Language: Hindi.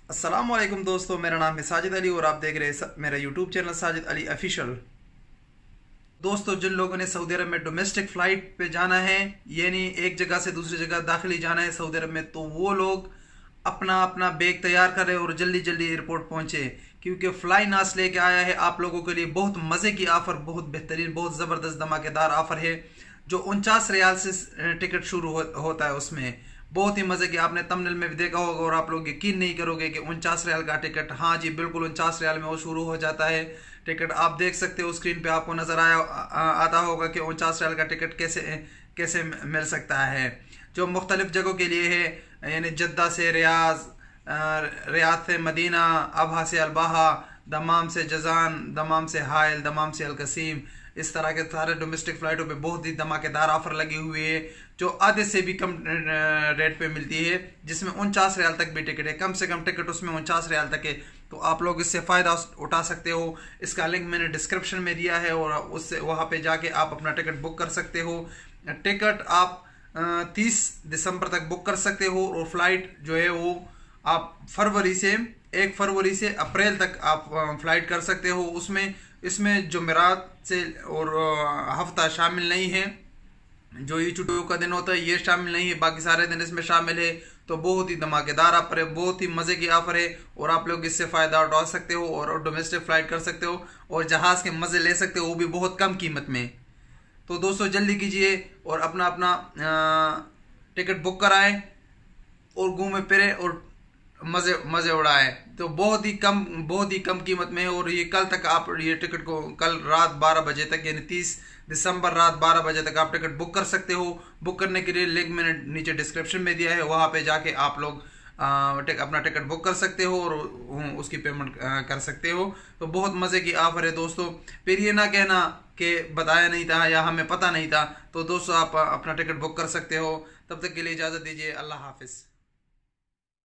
अस्सलामुअलैकुम दोस्तों, मेरा नाम है साजिद अली और आप देख रहे हैं मेरा YouTube channel Sajid Ali official. दोस्तों, जिन लोगों ने सऊदी अरब में डोमेस्टिक फ़्लाइट पे जाना है, यानी एक जगह से दूसरी जगह दाखिली जाना है सऊदी अरब में, तो वो लोग अपना अपना बैग तैयार करें और जल्दी जल्दी एयरपोर्ट पहुंचे, क्योंकि फ्लाई नास लेके आया है आप लोगों के लिए बहुत मज़े की ऑफ़र, बहुत बेहतरीन, बहुत ज़बरदस्त धमाकेदार ऑफ़र है। जो 49 रियाल से टिकट शुरू होता है, उसमें बहुत ही मज़े की, आपने तमिल में भी देखा होगा और आप लोग यकीन नहीं करोगे कि 49 रियाल का टिकट, हाँ जी बिल्कुल 49 रियाल में वो शुरू हो जाता है टिकट। आप देख सकते हो स्क्रीन पे, आपको नज़र आता होगा कि 49 रियाल का टिकट कैसे कैसे मिल सकता है। जो मुख्तलिफ जगहों के लिए है, यानी जद्दा से रियाज, रियाद से मदीना, अबहा से अलबाहा, दमाम से जजान, दमाम से हाइल, दमाम से अलकसीम, इस तरह के सारे डोमेस्टिक फ़्लाइटों पे बहुत ही धमाकेदार ऑफ़र लगी हुई है, जो आधे से भी कम रेट पे मिलती है, जिसमें 49 रियाल तक भी टिकट है। कम से कम टिकट उसमें 49 रियाल तक है, तो आप लोग इससे फ़ायदा उठा सकते हो। इसका लिंक मैंने डिस्क्रिप्शन में दिया है और उससे वहाँ पे जाके आप अपना टिकट बुक कर सकते हो। टिकट आप 30 दिसंबर तक बुक कर सकते हो और फ्लाइट जो है वो आप एक फरवरी से अप्रैल तक आप फ्लाइट कर सकते हो। उसमें इसमें जुमेरात से और हफ्ता शामिल नहीं है, जो ये छुट्टियों का दिन होता है ये शामिल नहीं है, बाकी सारे दिन इसमें शामिल है। तो बहुत ही धमाकेदार ऑफर है, बहुत ही मज़े की ऑफर है और आप लोग इससे फ़ायदा उठा सकते हो और डोमेस्टिक फ़्लाइट कर सकते हो और जहाज़ के मज़े ले सकते हो, वो भी बहुत कम कीमत में। तो दोस्तों जल्दी कीजिए और अपना अपना टिकट बुक कराएं और घूमे फिरे और मज़े मज़े उड़ाए। तो बहुत ही कम कीमत में, और ये कल तक आप ये टिकट को कल रात 12 बजे तक, यानी 30 दिसंबर रात 12 बजे तक आप टिकट बुक कर सकते हो। बुक करने के लिए लिंक मैंने नीचे डिस्क्रिप्शन में दिया है, वहाँ पे जाके आप लोग अपना टिकट बुक कर सकते हो और उसकी पेमेंट कर सकते हो। तो बहुत मज़े की ऑफर है दोस्तों। फिर ये ना कहना कि बताया नहीं था या हमें पता नहीं था। तो दोस्तों आप अपना टिकट बुक कर सकते हो। तब तक के लिए इजाज़त दीजिए, अल्लाह हाफिज़।